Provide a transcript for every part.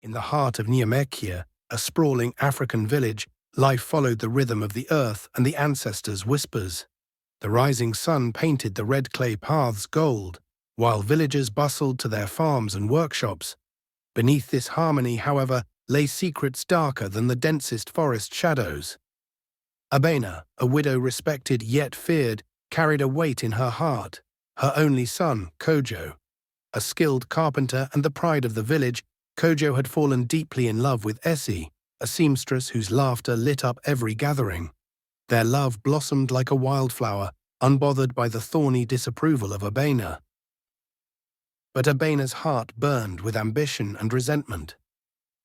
In the heart of Niamekia, a sprawling African village, life followed the rhythm of the earth and the ancestors' whispers. The rising sun painted the red clay paths gold, while villagers bustled to their farms and workshops. Beneath this harmony, however, lay secrets darker than the densest forest shadows. Abena, a widow respected yet feared, carried a weight in her heart. Her only son, Kojo. A skilled carpenter and the pride of the village, Kojo had fallen deeply in love with Essie, a seamstress whose laughter lit up every gathering. Their love blossomed like a wildflower, unbothered by the thorny disapproval of Abena. But Abena's heart burned with ambition and resentment.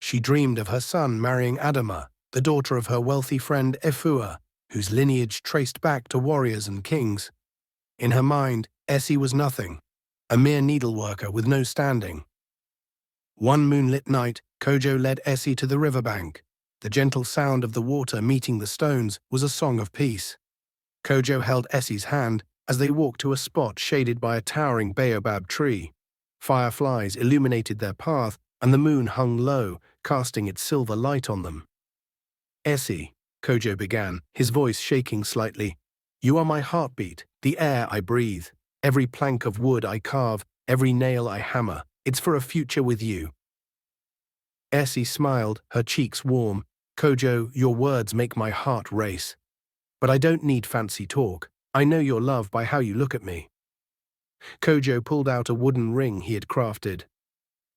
She dreamed of her son marrying Adama, the daughter of her wealthy friend Efua, whose lineage traced back to warriors and kings. In her mind, Essie was nothing, a mere needleworker with no standing. One moonlit night, Kojo led Essie to the riverbank. The gentle sound of the water meeting the stones was a song of peace. Kojo held Essie's hand as they walked to a spot shaded by a towering baobab tree. Fireflies illuminated their path, and the moon hung low, casting its silver light on them. "Essie," Kojo began, his voice shaking slightly, "you are my heartbeat, the air I breathe. Every plank of wood I carve, every nail I hammer, it's for a future with you." Essie smiled, her cheeks warm. "Kojo, your words make my heart race. But I don't need fancy talk. I know your love by how you look at me." Kojo pulled out a wooden ring he had crafted.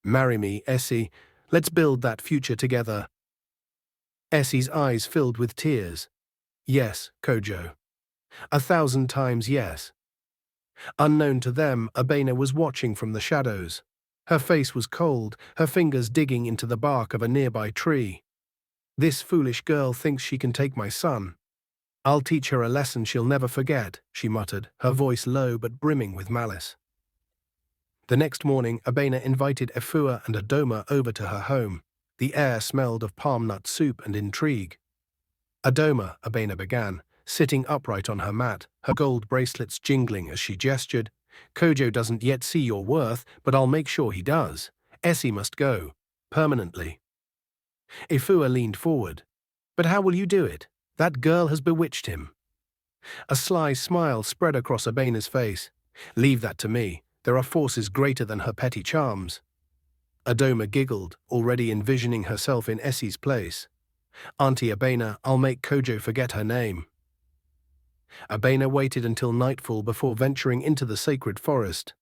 "Marry me, Essie. Let's build that future together." Essie's eyes filled with tears. "Yes, Kojo. 1,000 times yes." Unknown to them, Abena was watching from the shadows. Her face was cold, her fingers digging into the bark of a nearby tree. "This foolish girl thinks she can take my son. I'll teach her a lesson she'll never forget," she muttered, her voice low but brimming with malice. The next morning, Abena invited Efua and Adoma over to her home. The air smelled of palm nut soup and intrigue. "Adoma," Abena began, sitting upright on her mat, her gold bracelets jingling as she gestured, "Kojo doesn't yet see your worth, but I'll make sure he does. Essie must go. Permanently." Efua leaned forward. "But how will you do it? That girl has bewitched him." A sly smile spread across Abena's face. "Leave that to me. There are forces greater than her petty charms." Adoma giggled, already envisioning herself in Essie's place. "Auntie Abena, I'll make Kojo forget her name." Abena waited until nightfall before venturing into the sacred forest.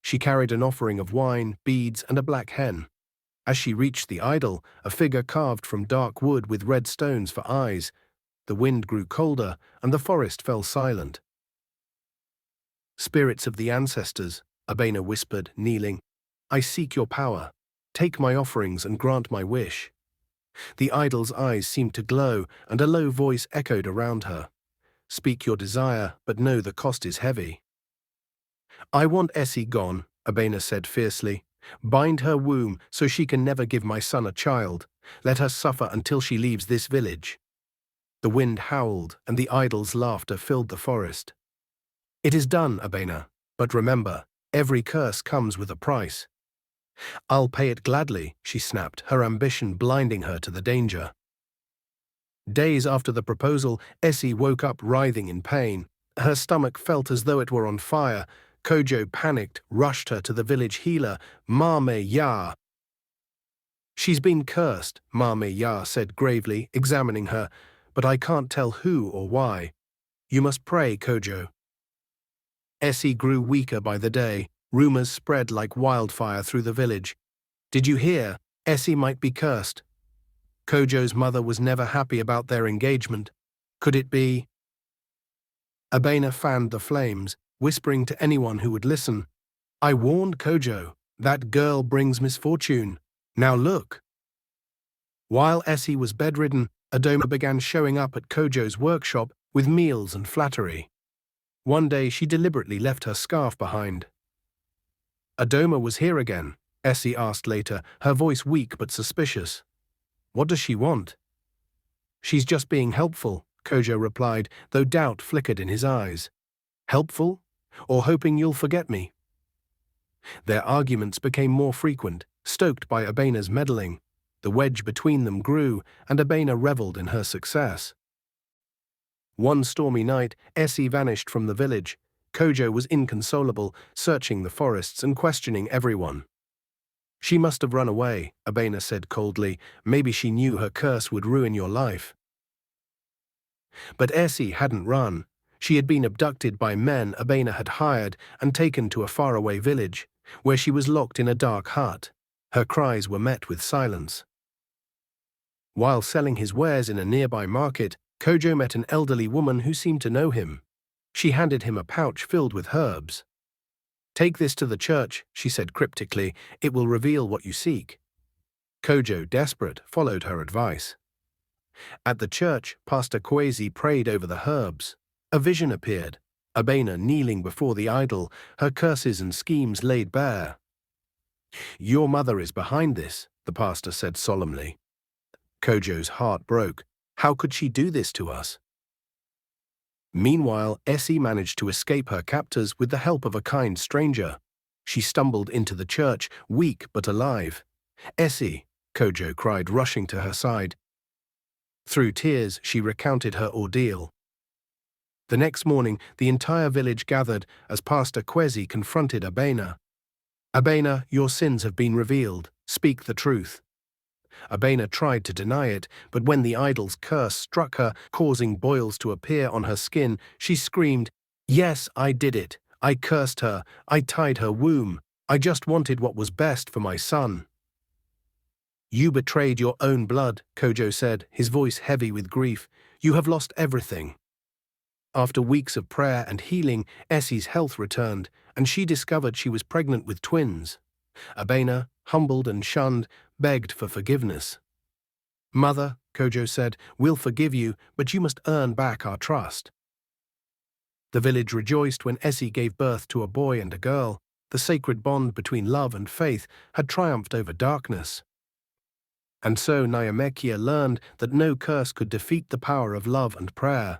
She carried an offering of wine, beads, and a black hen. As she reached the idol, a figure carved from dark wood with red stones for eyes, the wind grew colder, and the forest fell silent. "Spirits of the ancestors," Abena whispered, kneeling, "I seek your power. Take my offerings and grant my wish." The idol's eyes seemed to glow, and a low voice echoed around her. "Speak your desire, but know the cost is heavy." "I want Essie gone," Abena said fiercely. "Bind her womb so she can never give my son a child. Let her suffer until she leaves this village." The wind howled, and the idol's laughter filled the forest. "It is done, Abena, but remember, every curse comes with a price." "I'll pay it gladly," she snapped, her ambition blinding her to the danger. Days after the proposal, Essie woke up writhing in pain. Her stomach felt as though it were on fire. Kojo, panicked, rushed her to the village healer, Mame Ya. "She's been cursed," Mame Ya said gravely, examining her, "but I can't tell who or why. You must pray, Kojo." Essie grew weaker by the day. Rumors spread like wildfire through the village. "Did you hear? Essie might be cursed." Kojo's mother was never happy about their engagement. Could it be? Abena fanned the flames, whispering to anyone who would listen, "I warned Kojo. That girl brings misfortune. Now look." While Essie was bedridden, Adoma began showing up at Kojo's workshop with meals and flattery. One day she deliberately left her scarf behind. "Adoma was here again?" Essie asked later, her voice weak but suspicious. "What does she want?" "She's just being helpful," Kojo replied, though doubt flickered in his eyes. "Helpful? Or hoping you'll forget me?" Their arguments became more frequent. Stoked by Abena's meddling, the wedge between them grew, and Abena revelled in her success. One stormy night, Essie vanished from the village. Kojo was inconsolable, searching the forests and questioning everyone. "She must have run away," Abena said coldly. "Maybe she knew her curse would ruin your life." But Essie hadn't run. She had been abducted by men Abena had hired and taken to a faraway village, where she was locked in a dark hut. Her cries were met with silence. While selling his wares in a nearby market, Kojo met an elderly woman who seemed to know him. She handed him a pouch filled with herbs. "Take this to the church," she said cryptically. "It will reveal what you seek." Kojo, desperate, followed her advice. At the church, Pastor Kwesi prayed over the herbs. A vision appeared, Abena kneeling before the idol, her curses and schemes laid bare. "Your mother is behind this," the pastor said solemnly. Kojo's heart broke. How could she do this to us? Meanwhile, Essie managed to escape her captors with the help of a kind stranger. She stumbled into the church, weak but alive. "Essie," Kojo cried, rushing to her side. Through tears, she recounted her ordeal. The next morning, the entire village gathered as Pastor Kwesi confronted Abena. "Abena, your sins have been revealed. Speak the truth." Abena tried to deny it, but when the idol's curse struck her, causing boils to appear on her skin, she screamed, "Yes, I did it. I cursed her. I tied her womb. I just wanted what was best for my son." "You betrayed your own blood," Kojo said, his voice heavy with grief. "You have lost everything." After weeks of prayer and healing, Essie's health returned, and she discovered she was pregnant with twins. Abena, humbled and shunned, begged for forgiveness. "Mother," Kojo said, "we'll forgive you, but you must earn back our trust." The village rejoiced when Essie gave birth to a boy and a girl. The sacred bond between love and faith had triumphed over darkness. And so Nyamekia learned that no curse could defeat the power of love and prayer.